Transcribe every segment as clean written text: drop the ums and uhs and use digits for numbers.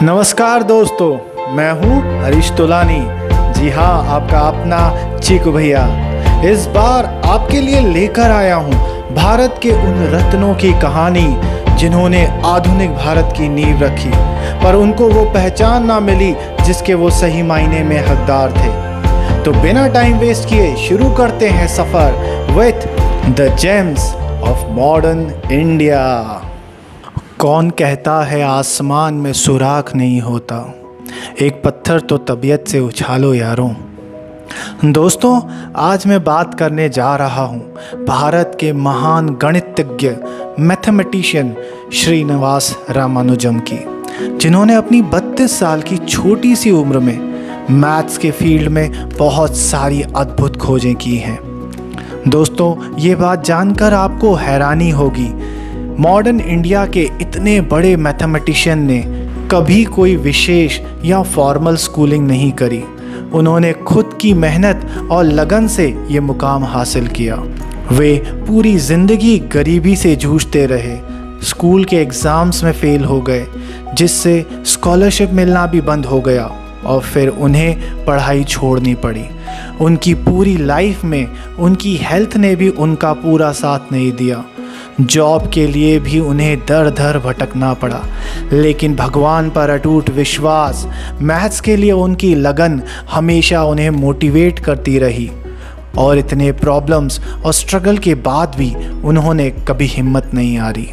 नमस्कार दोस्तों, मैं हूँ हरीश तोलानी। जी हाँ, आपका अपना चीकू भैया। इस बार आपके लिए लेकर आया हूँ भारत के उन रत्नों की कहानी जिन्होंने आधुनिक भारत की नींव रखी, पर उनको वो पहचान ना मिली जिसके वो सही मायने में हकदार थे। तो बिना टाइम वेस्ट किए शुरू करते हैं सफ़र with the gems of modern India. कौन कहता है आसमान में सुराख नहीं होता, एक पत्थर तो तबीयत से उछालो यारों। दोस्तों, आज मैं बात करने जा रहा हूँ भारत के महान गणितज्ञ मैथमेटिशियन श्रीनिवास रामानुजम की, जिन्होंने अपनी 32 साल की छोटी सी उम्र में मैथ्स के फील्ड में बहुत सारी अद्भुत खोजें की हैं। दोस्तों, ये बात जानकर आपको हैरानी होगी, मॉडर्न इंडिया के इतने बड़े मैथमेटिशियन ने कभी कोई विशेष या फॉर्मल स्कूलिंग नहीं करी। उन्होंने खुद की मेहनत और लगन से ये मुकाम हासिल किया। वे पूरी ज़िंदगी गरीबी से जूझते रहे, स्कूल के एग्ज़ाम्स में फ़ेल हो गए, जिससे स्कॉलरशिप मिलना भी बंद हो गया और फिर उन्हें पढ़ाई छोड़नी पड़ी। उनकी पूरी लाइफ में उनकी हेल्थ ने भी उनका पूरा साथ नहीं दिया। जॉब के लिए भी उन्हें दर दर भटकना पड़ा, लेकिन भगवान पर अटूट विश्वास, मैथ्स के लिए उनकी लगन हमेशा उन्हें मोटिवेट करती रही। और इतने प्रॉब्लम्स और स्ट्रगल के बाद भी उन्होंने कभी हिम्मत नहीं हारी।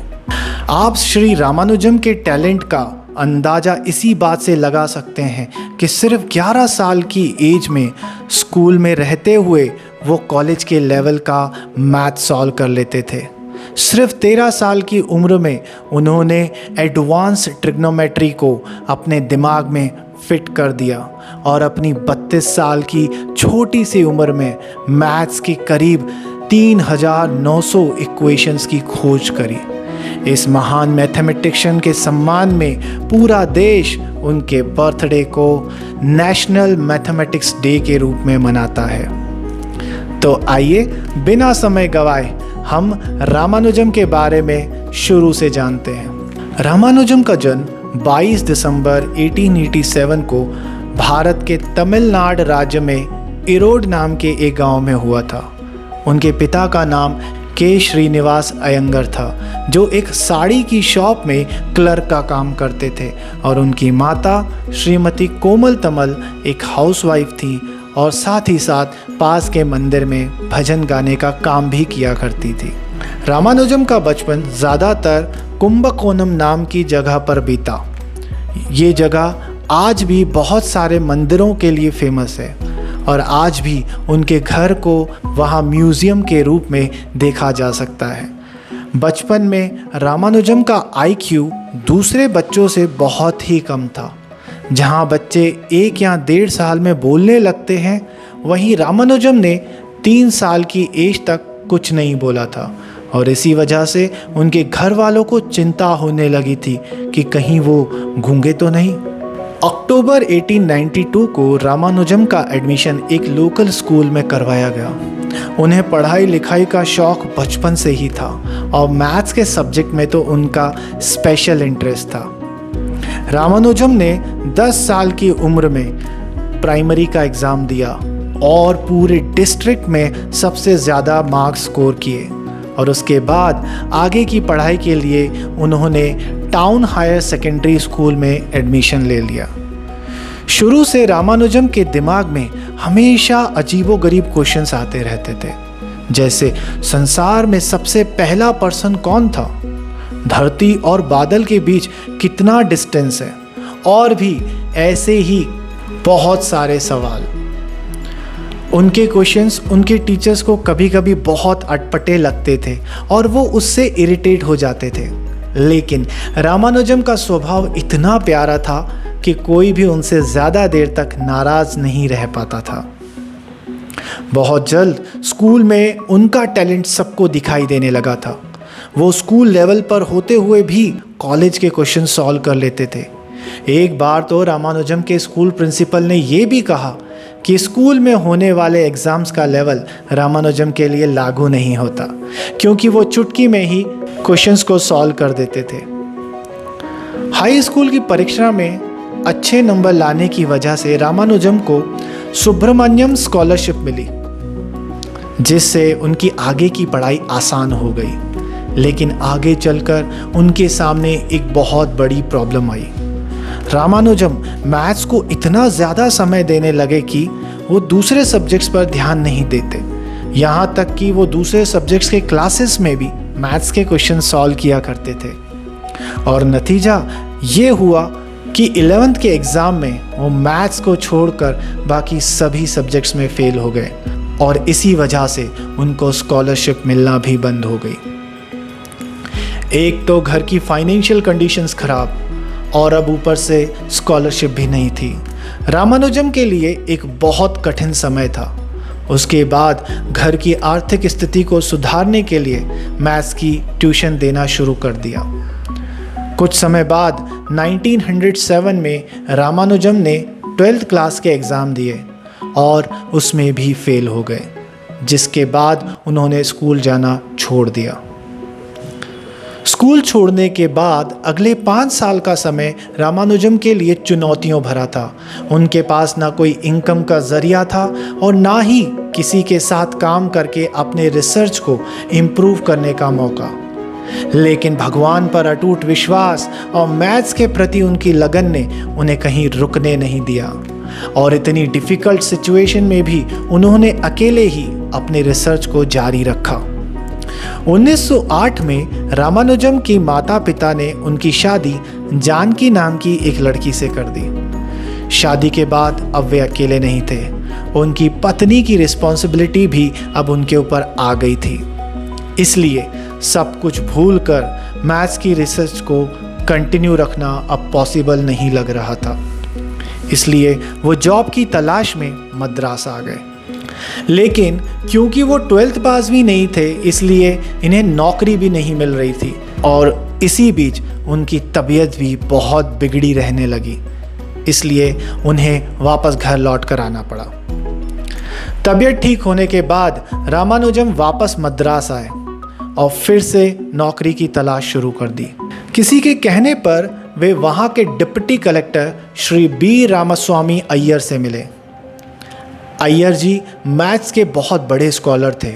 आप श्री रामानुजम के टैलेंट का अंदाज़ा इसी बात से लगा सकते हैं कि सिर्फ 11 साल की एज में स्कूल में रहते हुए वो कॉलेज के लेवल का मैथ सॉल्व कर लेते थे। सिर्फ 13 साल की उम्र में उन्होंने एडवांस ट्रिग्नोमेट्री को अपने दिमाग में फिट कर दिया और अपनी 32 साल की छोटी सी उम्र में मैथ्स की करीब 3900 इक्वेशंस की खोज करी। इस महान मैथमेटिशियन के सम्मान में पूरा देश उनके बर्थडे को नेशनल मैथमेटिक्स डे के रूप में मनाता है। तो आइए बिना समय गवाए हम रामानुजम के बारे में शुरू से जानते हैं। रामानुजम का जन्म 22 दिसंबर 1887 को भारत के तमिलनाडु राज्य में इरोड नाम के एक गांव में हुआ था। उनके पिता का नाम के श्रीनिवास अयंगर था, जो एक साड़ी की शॉप में क्लर्क का काम करते थे, और उनकी माता श्रीमती कोमल तमल एक हाउसवाइफ थी और साथ ही साथ पास के मंदिर में भजन गाने का काम भी किया करती थी। रामानुजम का बचपन ज़्यादातर कुंभकोणम नाम की जगह पर बीता। ये जगह आज भी बहुत सारे मंदिरों के लिए फेमस है और आज भी उनके घर को वहाँ म्यूज़ियम के रूप में देखा जा सकता है। बचपन में रामानुजम का IQ दूसरे बच्चों से बहुत ही कम था। जहाँ बच्चे 1 या 1.5 साल में बोलने लगते हैं, वहीं रामानुजम ने 3 साल की एज तक कुछ नहीं बोला था, और इसी वजह से उनके घर वालों को चिंता होने लगी थी कि कहीं वो गूंगे तो नहीं। अक्टूबर 1892 को रामानुजम का एडमिशन एक लोकल स्कूल में करवाया गया। उन्हें पढ़ाई लिखाई का शौक़ बचपन से ही था और मैथ्स के सब्जेक्ट में तो उनका स्पेशल इंटरेस्ट था। रामानुजम ने 10 साल की उम्र में प्राइमरी का एग्ज़ाम दिया और पूरे डिस्ट्रिक्ट में सबसे ज़्यादा मार्क्स स्कोर किए, और उसके बाद आगे की पढ़ाई के लिए उन्होंने टाउन हायर सेकेंडरी स्कूल में एडमिशन ले लिया। शुरू से रामानुजम के दिमाग में हमेशा अजीबोगरीब क्वेश्चंस आते रहते थे, जैसे संसार में सबसे पहला पर्सन कौन था, धरती और बादल के बीच कितना डिस्टेंस है, और भी ऐसे ही बहुत सारे सवाल। उनके क्वेश्चंस उनके टीचर्स को कभी कभी बहुत अटपटे लगते थे और वो उससे इरिटेट हो जाते थे, लेकिन रामानुजम का स्वभाव इतना प्यारा था कि कोई भी उनसे ज़्यादा देर तक नाराज़ नहीं रह पाता था। बहुत जल्द स्कूल में उनका टैलेंट सबको दिखाई देने लगा था। वो स्कूल लेवल पर होते हुए भी कॉलेज के क्वेश्चन सॉल्व कर लेते थे। एक बार तो रामानुजम के स्कूल प्रिंसिपल ने ये भी कहा कि स्कूल में होने वाले एग्ज़ाम्स का लेवल रामानुजम के लिए लागू नहीं होता, क्योंकि वो चुटकी में ही क्वेश्चंस को सॉल्व कर देते थे। हाई स्कूल की परीक्षा में अच्छे नंबर लाने की वजह से रामानुजम को सुब्रमण्यम स्कॉलरशिप मिली, जिससे उनकी आगे की पढ़ाई आसान हो गई। लेकिन आगे चलकर उनके सामने एक बहुत बड़ी प्रॉब्लम आई। रामानुजम मैथ्स को इतना ज़्यादा समय देने लगे कि वो दूसरे सब्जेक्ट्स पर ध्यान नहीं देते। यहाँ तक कि वो दूसरे सब्जेक्ट्स के क्लासेस में भी मैथ्स के क्वेश्चन सॉल्व किया करते थे। और नतीजा ये हुआ कि 11th के एग्ज़ाम में वो मैथ्स को छोड़कर बाकी सभी सब्जेक्ट्स में फेल हो गए और इसी वजह से उनको स्कॉलरशिप मिलना भी बंद हो गई। एक तो घर की फाइनेंशियल कंडीशंस खराब और अब ऊपर से स्कॉलरशिप भी नहीं थी। रामानुजम के लिए एक बहुत कठिन समय था। उसके बाद घर की आर्थिक स्थिति को सुधारने के लिए मैथ्स की ट्यूशन देना शुरू कर दिया। कुछ समय बाद 1907 में रामानुजम ने 12th क्लास के एग्ज़ाम दिए और उसमें भी फेल हो गए, जिसके बाद उन्होंने स्कूल जाना छोड़ दिया। स्कूल छोड़ने के बाद अगले 5 साल का समय रामानुजम के लिए चुनौतियों भरा था। उनके पास ना कोई इनकम का ज़रिया था और ना ही किसी के साथ काम करके अपने रिसर्च को इम्प्रूव करने का मौका। लेकिन भगवान पर अटूट विश्वास और मैथ्स के प्रति उनकी लगन ने उन्हें कहीं रुकने नहीं दिया और इतनी डिफ़िकल्ट सिचुएशन में भी उन्होंने अकेले ही अपने रिसर्च को जारी रखा। 1908 में रामानुजम की माता पिता ने उनकी शादी जानकी नाम की एक लड़की से कर दी। शादी के बाद अब वे अकेले नहीं थे, उनकी पत्नी की रिस्पॉन्सिबिलिटी भी अब उनके ऊपर आ गई थी। इसलिए सब कुछ भूलकर मैथ्स की रिसर्च को कंटिन्यू रखना अब पॉसिबल नहीं लग रहा था। इसलिए वो जॉब की तलाश में मद्रास आ गए। लेकिन क्योंकि वो 12th पास भी नहीं थे, इसलिए इन्हें नौकरी भी नहीं मिल रही थी और इसी बीच उनकी तबीयत भी बहुत बिगड़ी रहने लगी। इसलिए उन्हें वापस घर लौट कर आना पड़ा। तबीयत ठीक होने के बाद रामानुजम वापस मद्रास आए और फिर से नौकरी की तलाश शुरू कर दी। किसी के कहने पर वे वहाँ के deputy collector Shri B Ramaswamy Iyer से मिले। अय्यर जी मैथ्स के बहुत बड़े स्कॉलर थे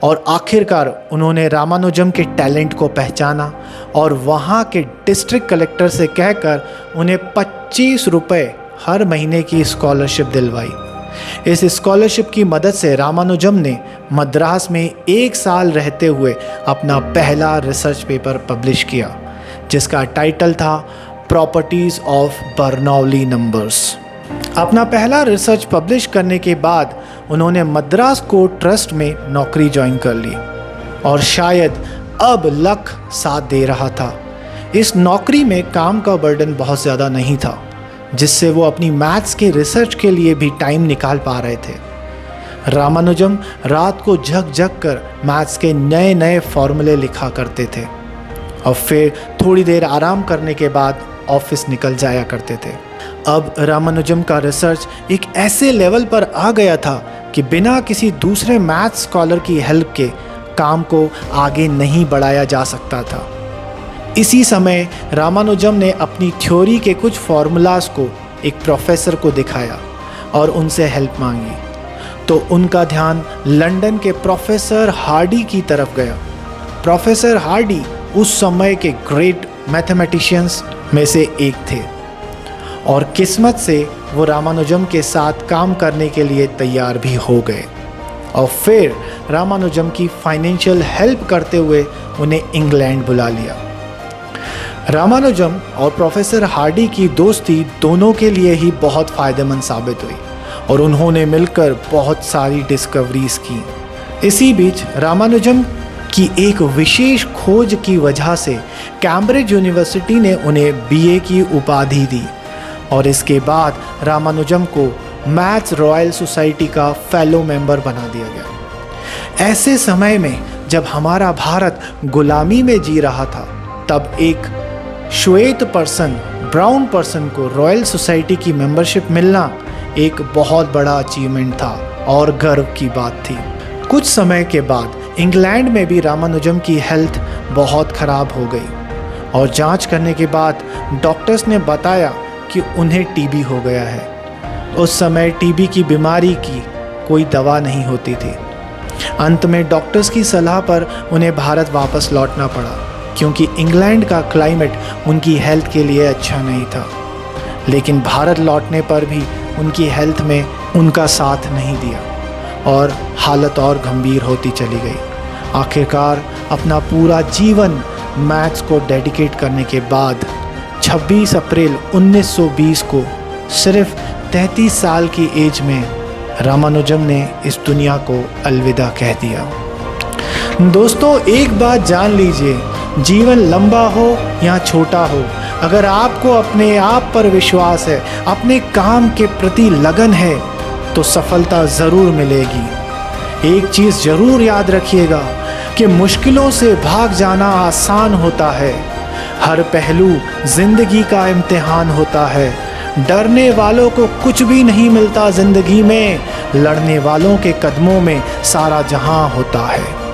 और आखिरकार उन्होंने रामानुजम के टैलेंट को पहचाना और वहाँ के डिस्ट्रिक्ट कलेक्टर से कहकर उन्हें 25 रुपये हर महीने की स्कॉलरशिप दिलवाई। इस स्कॉलरशिप की मदद से रामानुजम ने मद्रास में 1 साल रहते हुए अपना पहला रिसर्च पेपर पब्लिश किया, जिसका टाइटल था प्रॉपर्टीज़ ऑफ बर्नौली नंबर्स। अपना पहला रिसर्च पब्लिश करने के बाद उन्होंने मद्रास कोर्ट ट्रस्ट में नौकरी ज्वाइन कर ली और शायद अब लक साथ दे रहा था। इस नौकरी में काम का बर्डन बहुत ज़्यादा नहीं था, जिससे वो अपनी मैथ्स के रिसर्च के लिए भी टाइम निकाल पा रहे थे। रामानुजम रात को जग जग कर मैथ्स के नए नए फॉर्मूले लिखा करते थे और फिर थोड़ी देर आराम करने के बाद ऑफिस निकल जाया करते थे। अब रामानुजम का रिसर्च एक ऐसे लेवल पर आ गया था कि बिना किसी दूसरे मैथ्स स्कॉलर की हेल्प के काम को आगे नहीं बढ़ाया जा सकता था। इसी समय रामानुजम ने अपनी थ्योरी के कुछ फॉर्मूलाज को एक प्रोफेसर को दिखाया और उनसे हेल्प मांगी, तो उनका ध्यान लंदन के प्रोफेसर हार्डी की तरफ गया। प्रोफेसर हार्डी उस समय के ग्रेट मैथमेटिशियंस में से एक थे और किस्मत से वो रामानुजम के साथ काम करने के लिए तैयार भी हो गए और फिर रामानुजम की फाइनेंशियल हेल्प करते हुए उन्हें इंग्लैंड बुला लिया। रामानुजम और प्रोफेसर हार्डी की दोस्ती दोनों के लिए ही बहुत फ़ायदेमंद साबित हुई और उन्होंने मिलकर बहुत सारी डिस्कवरीज की। इसी बीच रामानुजम की एक विशेष खोज की वजह से कैम्ब्रिज यूनिवर्सिटी ने उन्हें BA की उपाधि दी और इसके बाद रामानुजम को मैथ्स रॉयल सोसाइटी का फेलो मेंबर बना दिया गया। ऐसे समय में जब हमारा भारत गुलामी में जी रहा था, तब एक श्वेत पर्सन, ब्राउन पर्सन को रॉयल सोसाइटी की मेंबरशिप मिलना एक बहुत बड़ा अचीवमेंट था और गर्व की बात थी। कुछ समय के बाद इंग्लैंड में भी रामानुजम की हेल्थ बहुत ख़राब हो गई और जांच करने के बाद डॉक्टर्स ने बताया कि उन्हें टीबी हो गया है। उस समय टीबी की बीमारी की कोई दवा नहीं होती थी। अंत में डॉक्टर्स की सलाह पर उन्हें भारत वापस लौटना पड़ा, क्योंकि इंग्लैंड का क्लाइमेट उनकी हेल्थ के लिए अच्छा नहीं था। लेकिन भारत लौटने पर भी उनकी हेल्थ में उनका साथ नहीं दिया और हालत और गंभीर होती चली गई। आखिरकार अपना पूरा जीवन मैथ्स को डेडिकेट करने के बाद 26 अप्रैल 1920 को सिर्फ 33 साल की एज में रामानुजम ने इस दुनिया को अलविदा कह दिया। दोस्तों, एक बात जान लीजिए, जीवन लंबा हो या छोटा हो, अगर आपको अपने आप पर विश्वास है, अपने काम के प्रति लगन है, तो सफलता ज़रूर मिलेगी। एक चीज़ ज़रूर याद रखिएगा कि मुश्किलों से भाग जाना आसान होता है। हर पहलू ज़िंदगी का इम्तिहान होता है। डरने वालों को कुछ भी नहीं मिलता ज़िंदगी में, लड़ने वालों के कदमों में सारा जहां होता है।